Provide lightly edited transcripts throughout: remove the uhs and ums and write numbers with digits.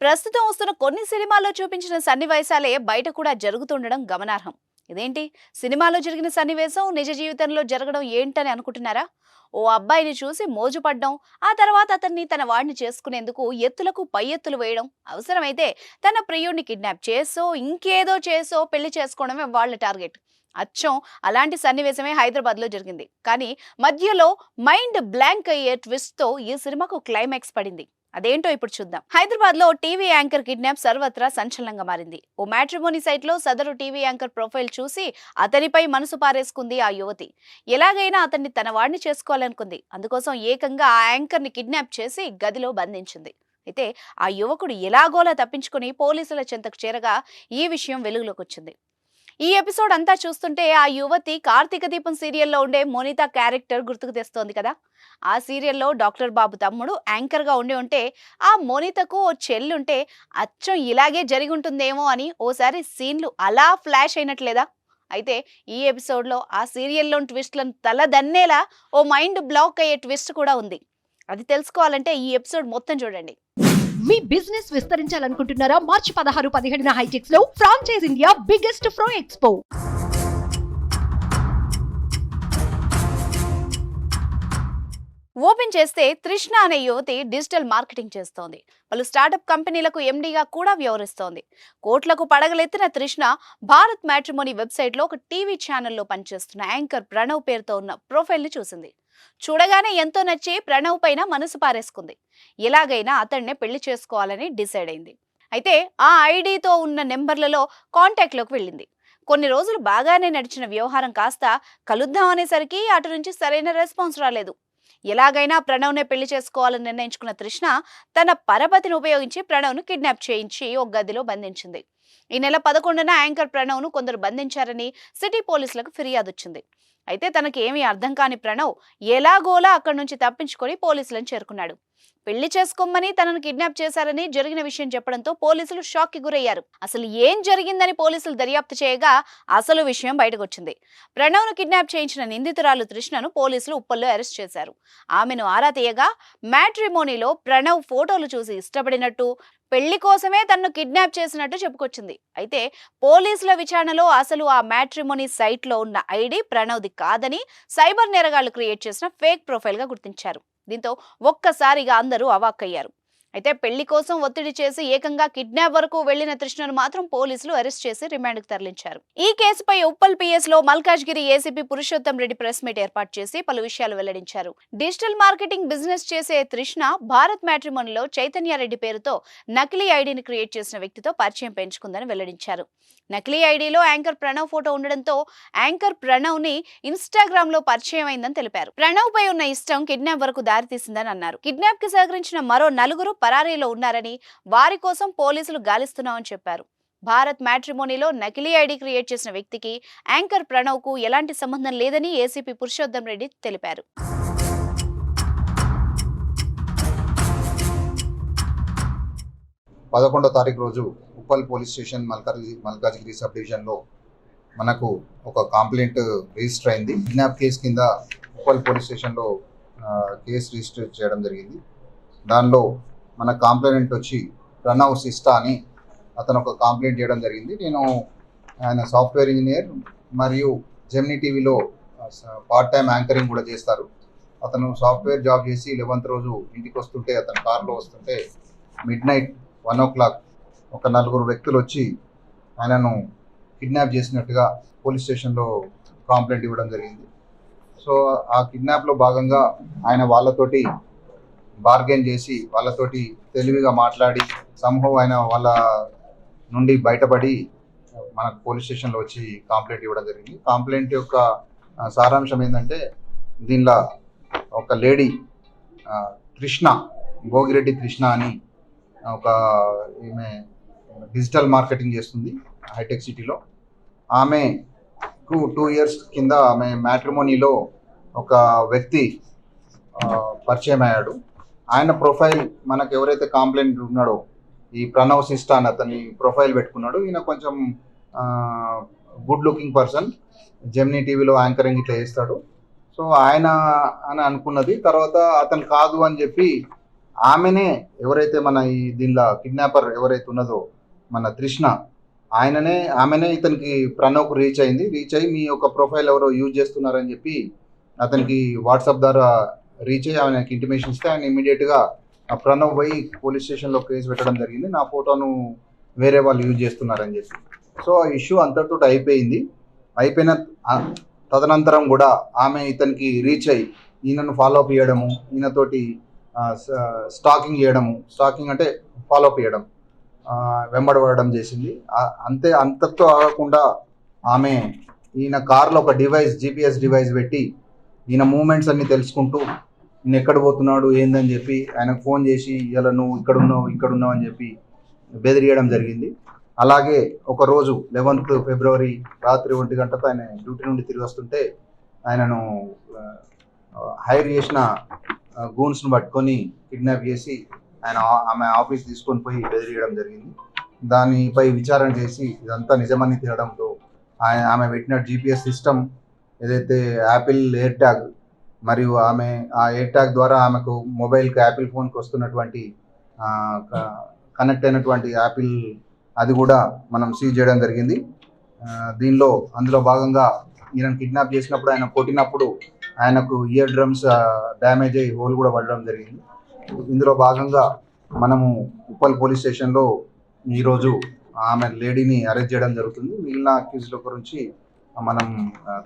ప్రస్తుతం వస్తున్న కొన్ని సినిమాల్లో చూపించిన సన్నివేశాలే బయట కూడా జరుగుతుండడం గమనార్హం. ఇదేంటి, సినిమాలో జరిగిన సన్నివేశం నిజ జీవితంలో జరగడం ఏంటని అనుకుంటున్నారా? ఓ అబ్బాయిని చూసి మోజుపడ్డం, ఆ తర్వాత అతన్ని తన వాడిని చేసుకునేందుకు ఎత్తులకు పై ఎత్తులు వేయడం, అవసరమైతే తన ప్రియుడిని కిడ్నాప్ చేసో ఇంకేదో చేసో పెళ్లి చేసుకోవడమే వాళ్ళ టార్గెట్. అచ్చం అలాంటి సన్నివేశమే హైదరాబాద్ లో జరిగింది. కానీ మధ్యలో మైండ్ బ్లాంక్ అయ్యే ట్విస్ట్ తో ఈ సినిమాకు క్లైమాక్స్ పడింది. అదేంటో ఇప్పుడు చూద్దాం. హైదరాబాద్ లో టీవీ యాంకర్ కిడ్నాప్ సర్వత్రా సంచలనంగా మారింది. ఓ మ్యాట్రిమోనీ సైట్ లో సదరు టీవీ యాంకర్ ప్రొఫైల్ చూసి అతనిపై మనసు పారేసుకుంది ఆ యువతి. ఎలాగైనా అతన్ని తన వాడిని చేసుకోవాలనుకుంది. అందుకోసం ఏకంగా ఆ యాంకర్ ని కిడ్నాప్ చేసి గదిలో బంధించింది. అయితే ఆ యువకుడు ఎలాగోలా తప్పించుకుని పోలీసుల చెంతకు చేరగా ఈ విషయం వెలుగులోకి వచ్చింది. ఈ ఎపిసోడ్ అంతా చూస్తుంటే ఆ యువతి కార్తీక దీపం సీరియల్లో ఉండే మోనితా క్యారెక్టర్ గుర్తుకు తెస్తోంది కదా. ఆ సీరియల్లో డాక్టర్ బాబు తమ్ముడు యాంకర్ గా ఉంటే ఆ మోనితకు ఓ చెల్లుంటే అచ్చం ఇలాగే జరిగి ఉంటుందేమో అని ఓసారి సీన్లు అలా ఫ్లాష్ అయినట్లేదా? అయితే ఈ ఎపిసోడ్ లో ఆ సీరియల్లోని ట్విస్ట్లను తలదన్నేలా ఓ మైండ్ బ్లాక్ అయ్యే ట్విస్ట్ కూడా ఉంది. అది తెలుసుకోవాలంటే ఈ ఎపిసోడ్ మొత్తం చూడండి. మీ బిజినెస్ విస్తరించాలనుకుంటున్నారా? మార్చి 16, 17 హైటెక్స్ లో franchise India biggest ఫ్రో expo. Open చేస్తే తృష్ణ అనే యువతి డిజిటల్ మార్కెటింగ్ చేస్తోంది. పలు స్టార్టప్ కంపెనీలకు ఎండీగా కూడా వ్యవహరిస్తోంది. కోట్లకు పడగలెత్తిన తృష్ణ భారత్ మ్యాట్రిమోనీ వెబ్సైట్ లో ఒక టీవీ ఛానల్లో పనిచేస్తున్న యాంకర్ ప్రణవ్ పేరుతో ఉన్న ప్రొఫైల్ ని చూసింది. చూడగానే ఎంతో నచ్చి ప్రణవ్ పైన మనసు పారేసుకుంది. ఎలాగైనా అతన్నే పెళ్లి చేసుకోవాలని డిసైడ్ అయింది. అయితే ఆ ఐడితో ఉన్న నెంబర్లలో కాంటాక్ట్ లోకి వెళ్ళింది. కొన్ని రోజులు బాగానే నడిచిన వ్యవహారం కాస్త కలుద్దాం అనేసరికి అటు నుంచి సరైన రెస్పాన్స్ రాలేదు. ఎలాగైనా ప్రణవ్నే పెళ్లి చేసుకోవాలని నిర్ణయించుకున్న తృష్ణ తన పరపతిని ఉపయోగించి ప్రణవ్ను కిడ్నాప్ చేయించి ఒక గదిలో బంధించింది. ఈ నెల 11న యాంకర్ ప్రణవ్ను కొందరు బంధించారని సిటీ పోలీసులకు ఫిర్యాదు వచ్చింది. అయితే తనకి ఏమీ అర్థం కాని ప్రణవ్ ఎలాగోలా అక్కడి నుంచి తప్పించుకొని పోలీసులను చేరుకున్నాడు. పెళ్లి చేసుకోమని తనను కిడ్నాప్ చేశారని జరిగిన విషయం చెప్పడంతో పోలీసులు షాక్ కి గురయ్యారు. అసలు ఏం జరిగిందని పోలీసులు దర్యాప్తు చేయగా అసలు విషయం బయటకు వచ్చింది. ప్రణవ్ను కిడ్నాప్ చేయించిన నిందితురాలు తృష్ణను పోలీసులు ఉప్పల్లో అరెస్ట్ చేశారు. ఆమెను ఆరా తీయగా మ్యాట్రిమోనీలో ప్రణవ్ ఫోటోలు చూసి ఇష్టపడినట్టు, పెళ్లి కోసమే తనను కిడ్నాప్ చేసినట్టు చెప్పుకొచ్చింది. అయితే పోలీసుల విచారణలో అసలు ఆ మ్యాట్రిమోనీ సైట్ లో ఉన్న ఐడి ప్రణవ్ది కాదని సైబర్ నేరగాళ్లు క్రియేట్ చేసిన ఫేక్ ప్రొఫైల్ గా గుర్తించారు. దీంతో ఒక్కసారిగా అందరూ అవాక్కయ్యారు. అయితే పెళ్లి కోసం ఒత్తిడి చేసి ఏకంగా కిడ్నాప్ వరకు వెళ్లిన తృష్ణను మాత్రం పోలీసులు అరెస్ట్ చేసి రిమాండ్కు తరలించారు. ఈ కేసుపై ఉప్పల్ పిఎస్ లో Malkajgiri ACP Purushottam Reddy press meet ఏర్పాటు చేసి పలు విషయాలు వెల్లడించారు. డిజిటల్ మార్కెటింగ్ బిజినెస్ చేసే తృష్ణ భారత్ మ్యాట్రిమోనీలో చైతన్య రెడ్డి పేరుతో నకిలీ ఐడిని క్రియేట్ చేసిన వ్యక్తితో పరిచయం పెంచుకుందని వెల్లడించారు. నకిలీ ఐడిలో యాంకర్ ప్రణవ్ ఫోటో ఉండడంతో యాంకర్ ప్రణవ్ ని ఇన్స్టాగ్రామ్ లో పరిచయం అయిందని తెలిపారు. ప్రణవ్ పై ఉన్న ఇష్టం కిడ్నాప్ వరకు దారితీసిందని అన్నారు. కిడ్నాప్ కి సహకరించిన మరో 4 పరారీలో ఉన్నారని, వారి కోసం పోలీసులు గాలిస్తున్నామని చెప్పారు. భారత్ మ్యాట్రిమోనీలో నకిలీ ఐడి క్రియేట్ చేసిన వ్యక్తికి యాంకర్ ప్రణవ్ కు ఎలాంటి సంబంధం లేదని ఏసీపీ పురుషోత్తం రెడ్డి తెలిపారు. 11వ తారీఖు రోజు Uppal police station Malkajgiri sub డివిజన్లో మనకు ఒక కంప్లైంట్ రిజిస్టర్ అయింది. కిడ్నాప్ కేసు కింద ఉప్పల్ పోలీస్ స్టేషన్లో కేసు రిజిస్టర్ చేయడం జరిగింది. దానిలో మన కంప్లైంట్ వచ్చి ప్రణవ్ సిస్టా అని అతను ఒక కంప్లైంట్ చేయడం జరిగింది. ఆయన సాఫ్ట్వేర్ ఇంజనీర్ మరియు జెమినీ టీవీలో పార్ట్ టైం యాంకరింగ్ కూడా చేస్తారు. అతను సాఫ్ట్వేర్ జాబ్ చేసి 11th రోజు ఇంటికి వస్తుంటే, అతను కార్లో వస్తుంటే midnight 1 o'clock ఒక 4 వ్యక్తులు వచ్చి ఆయనను కిడ్నాప్ చేసినట్టుగా పోలీస్ స్టేషన్లో కంప్లైంట్ ఇవ్వడం జరిగింది. సో ఆ కిడ్నాప్లో భాగంగా ఆయన వాళ్ళతోటి బార్గెన్ చేసి వాళ్ళతోటి తెలివిగా మాట్లాడి సంభవం ఆయన వాళ్ళ నుండి బయటపడి మనకు పోలీస్ స్టేషన్లో వచ్చి కంప్లైంట్ ఇవ్వడం జరిగింది. కంప్లైంట్ యొక్క సారాంశం ఏంటంటే, దీనిలో ఒక లేడీ కృష్ణ, భోగిరెడ్డి కృష్ణ అని ఒక ఈమె డిజిటల్ మార్కెటింగ్ చేస్తుంది హైటెక్ సిటీలో. ఆమెకు 2 years కింద ఆమె మ్యాట్రిమోనీలో ఒక వ్యక్తి పరిచయం అయ్యాడు. ఆయన ప్రొఫైల్ మనకు ఎవరైతే కంప్లైంట్ ఉన్నాడో ఈ ప్రణవ్ సిస్టా అని అతని ప్రొఫైల్ పెట్టుకున్నాడు. ఈయన కొంచెం గుడ్ లుకింగ్ పర్సన్, జెమినీ టీవీలో యాంకరింగ్ ఇట్లా చేస్తాడు. సో ఆయన అని అనుకున్నది. తర్వాత అతను కాదు అని చెప్పి ఆమెనే ఎవరైతే మన ఈ దీనిలో కిడ్నాపర్ ఎవరైతే ఉన్నదో మన తృష్ణ ఆమెనే ఇతనికి ప్రణవ్కు రీచ్ అయ్యి మీ యొక్క ప్రొఫైల్ ఎవరో యూజ్ చేస్తున్నారని చెప్పి అతనికి వాట్సాప్ ద్వారా రీచ్ అయ్యి ఆయనకి ఇంటిమేషన్ ఇస్తే ఆయన ఇమీడియట్గా ప్రణవ్ పోయి పోలీస్ స్టేషన్లో కేసు పెట్టడం జరిగింది, నా ఫోటోను వేరే వాళ్ళు యూజ్ చేస్తున్నారని చెప్పి. సో ఆ ఇష్యూ అంతటితో అయిపోయిన తదనంతరం కూడా ఆమె ఇతనికి రీచ్ అయ్యి ఈయనను ఫాలోఅప్ చేయడము, ఈయనతోటి స్టాకింగ్ అంటే ఫాలోఅప్ చేయడం, వెంబడబడడం చేసింది. అంతతో ఆగకుండా ఆమె ఈయన కార్లో ఒక GPS డివైస్ పెట్టి ఈయన మూమెంట్స్ అన్ని తెలుసుకుంటూ ఈయన ఎక్కడ పోతున్నాడు ఏందని చెప్పి ఆయనకు ఫోన్ చేసి ఇలా నువ్వు ఇక్కడ ఉన్నావు అని చెప్పి బెదిరియడం జరిగింది. అలాగే ఒకరోజు 11th ఫిబ్రవరి రాత్రి 1 గంటకు ఆయన డ్యూటీ నుండి తిరిగి వస్తుంటే ఆయనను హైర్ చేసిన గూన్స్ను పట్టుకొని కిడ్నాప్ చేసి ఆమె ఆఫీస్ తీసుకొని పోయి బెదిరియడం జరిగింది. దానిపై విచారణ చేసి ఇదంతా నిజమని తేలడంతో ఆమె పెట్టిన GPS సిస్టమ్ ఏదైతే యాపిల్ ఎయిర్ ట్యాగ్ మరియు ఆమె ఆ ఎయిర్ ట్యాగ్ ద్వారా ఆమెకు మొబైల్కి యాపిల్ ఫోన్కి వస్తున్నటువంటి కనెక్ట్ అయినటువంటి యాపిల్ అది కూడా మనం సీజ్ చేయడం జరిగింది. అందులో భాగంగా ఈయనను కిడ్నాప్ చేసినప్పుడు ఆయన కొట్టినప్పుడు ఆయనకు ఇయర్ డ్రమ్స్ డ్యామేజ్ అయ్యి హోల్ కూడా పడడం జరిగింది. ఇందులో భాగంగా మనము ఉప్పల్ పోలీస్ స్టేషన్లో ఈరోజు ఆమె లేడీని అరెస్ట్ చేయడం జరుగుతుంది. మిగిలిన అక్యూజ్ల గురించి మనం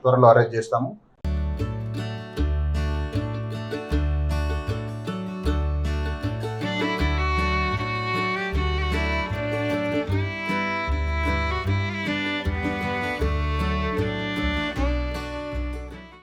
త్వరలో అరెస్ట్ చేస్తాము.